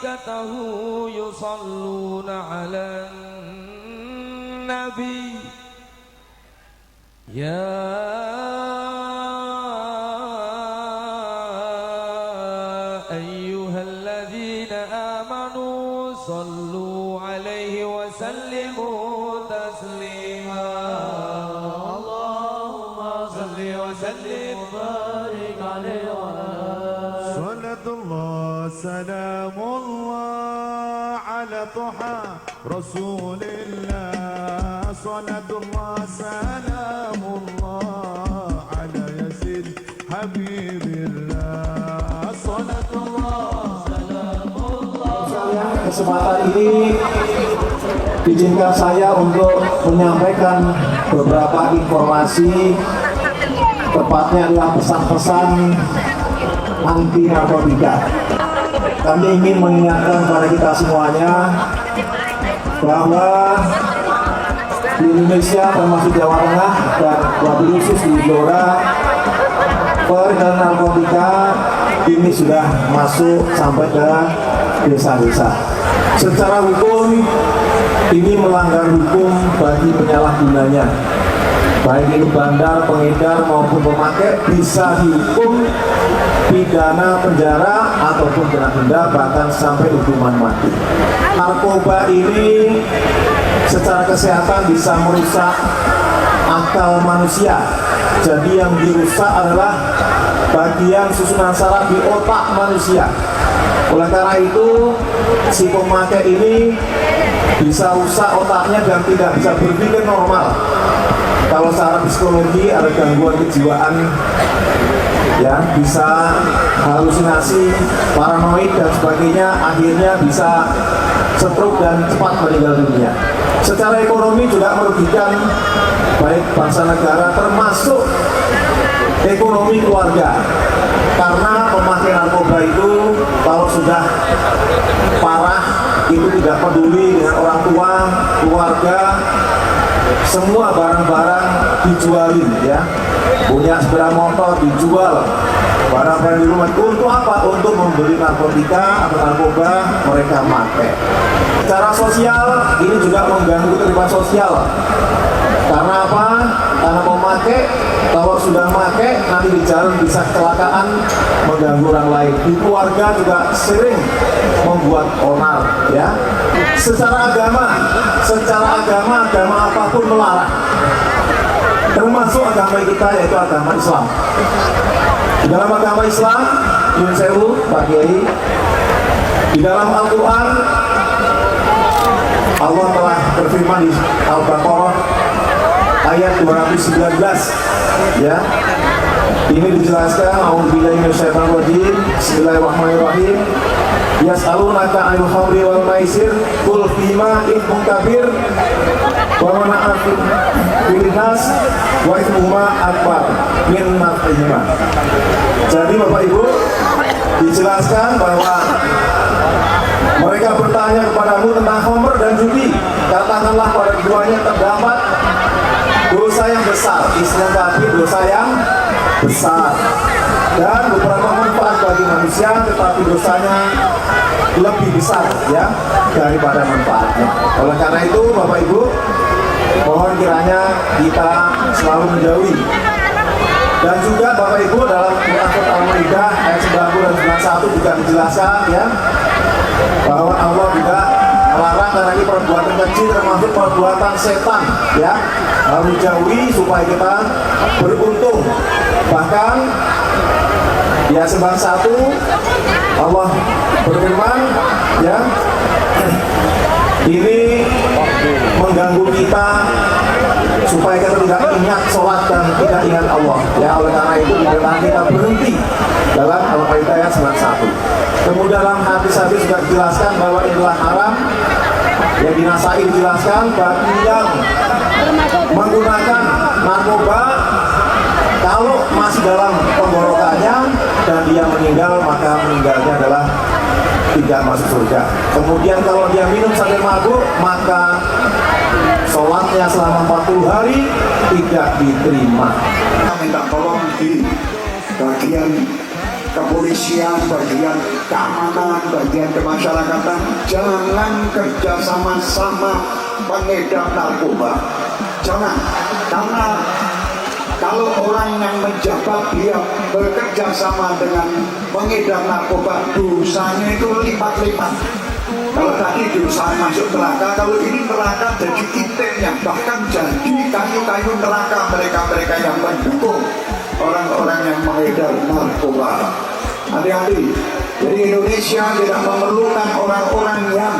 وملائكته يصلون على النبي يا أيها الذين آمنوا صلوا عليه وسلموا تسليما اللهم صل وسلم وبارك عليه صلاة الله سلام الله على طه رسول الله صلاة الله سلام الله على ياسين حبيب الله صلاة الله سلام الله. Kesempatan ini izinkan saya untuk menyampaikan beberapa informasi, tepatnya adalah pesan-pesan anti narkotika. Kami ingin mengingatkan kepada kita semuanya bahwa di Indonesia termasuk Jawa Tengah dan wabil khusus di Blora, peredaran narkotika ini sudah masuk sampai ke desa-desa. Secara hukum ini melanggar hukum bagi penyalahgunanya, baik itu bandar, pengedar maupun pemakai, bisa dihukum pidana penjara ataupun kena denda, bahkan sampai hukuman mati. Narkoba ini secara kesehatan bisa merusak akal manusia. Jadi yang dirusak adalah bagian susunan saraf di otak manusia. Oleh karena itu, si pemakai ini bisa rusak otaknya dan tidak bisa berpikir normal. Kalau secara psikologi ada gangguan kejiwaan, ya, bisa halusinasi, paranoid dan sebagainya, akhirnya bisa stroke dan cepat meninggal dunia. Secara ekonomi juga merugikan baik bangsa negara termasuk ekonomi keluarga, karena pemakai narkoba itu kalau sudah parah itu tidak peduli dengan orang tua, keluarga, semua barang-barang dijualin, ya. Punya sepeda motor dijual, barang-barang di rumah untuk apa? Untuk membeli narkotika atau narkoba mereka pakai. Secara sosial ini juga mengganggu ketertiban sosial. Karena apa? Karena memakai, kalau sudah memakai nanti di jalan bisa kecelakaan, mengganggu orang lain. Di keluarga juga sering membuat onar, ya. Secara agama apapun melarang, termasuk agama kita yaitu agama Islam. Di dalam agama Islam, Yun Sewu, Pak Kiai, di dalam Al-Quran Allah telah berfirman di Al-Baqarah ayat 219, ya. Ini dijelaskan, a'udzubillahi minasyaitonir rajim, bismillahirrahmanirrahim. Yas'alunaka 'anil khamri wal maisir qul fima ithmun kabir wa mana'atun lin-nas wa ithmuhuma akbar min naf'ihima. Jadi Bapak Ibu, dijelaskan bahwa mereka bertanya kepadamu tentang khamr dan judi. Katakanlah pada keduanya terdapat dosa yang besar, istilah kabir, dosa yang besar, dan beberapa manfaat bagi manusia, tetapi dosanya lebih besar, ya, daripada manfaatnya. Oleh karena itu Bapak Ibu, mohon kiranya kita selalu menjauhi. Dan juga Bapak Ibu, dalam Quran Al-Maidah ayat 90 dan 91 juga dijelaskan, ya, bahwa Allah juga melarang karena ini perbuatan kecil termasuk perbuatan setan, ya, harus jauhi supaya kita beruntung. Bahkan di ayat 91 Allah berfirman, ya, ini mengganggu kita supaya kita tidak ingat sholat dan tidak ingat Allah, ya. Oleh karena itu diberitakan kita berhenti dalam Al-Maidah ayat 91. Kemudian dalam hadis-hadis juga dijelaskan bahwa inilah haram. Yang di Nasai dijelaskan bagi yang menggunakan narkoba, kalau masih dalam tenggorokannya dan dia meninggal, maka meninggalnya adalah tidak masuk surga. Kemudian kalau dia minum sampai mabuk, maka sholatnya selama 40 hari tidak diterima. Minta tolong di bagian kepolisian, bagian keamanan, bagian kemasyarakatan, jangan kerja sama-sama pengedar narkoba. Jangan, karena kalau orang yang menjabat dia bekerja sama dengan pengedar narkoba, dosanya itu lipat-lipat. Kalau tadi dosa masuk neraka, kalau ini neraka jadi titiknya, bahkan jadi kayu-kayu neraka mereka-mereka yang mendukung orang-orang yang mengedar narkoba. Hati-hati, jadi Indonesia tidak memerlukan orang-orang yang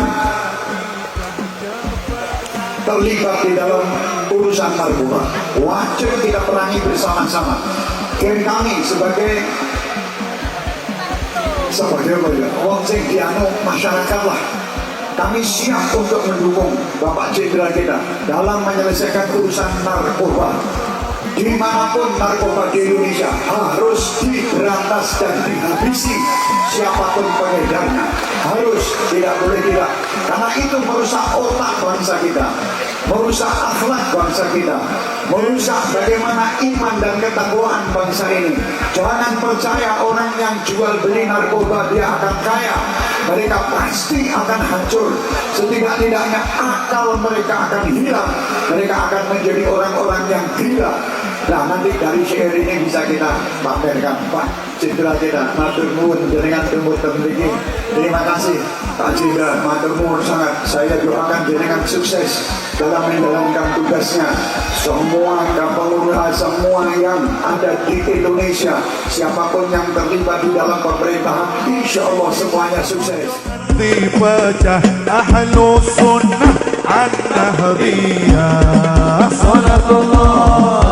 terlibat di dalam urusan narkoba. Wajib kita perangi bersama-sama. Dan kami sebagai wong sing dianu masyarakat lah, kami siap untuk mendukung Bapak Jenderal kita dalam menyelesaikan urusan narkoba. Dimanapun narkoba di Indonesia harus diberantas dan dihabisi, siapapun pengedarnya harus, tidak boleh tidak, karena itu merusak otak bangsa kita, merusak akhlak bangsa kita, merusak bagaimana iman dan ketakwaan bangsa ini. Jangan percaya orang yang jual beli narkoba dia akan kaya, mereka pasti akan hancur. Setidak-tidaknya akal mereka akan hilang, mereka akan menjadi orang-orang yang gila. Nah, nanti dari syair ini bisa kita pamerkan. Pak Jenderal kita, matur nuwun jenengan temu temriki. Terima kasih Pak Jenderal, matur nuwun sangat. Saya doakan jenengan sukses dalam menjalankan tugasnya. Semua pengusaha, semua yang ada di Indonesia, siapapun yang terlibat di dalam pemerintahan, insya Allah semuanya sukses. Dipecah ahlu sunnah an nahdiyah. Salatullah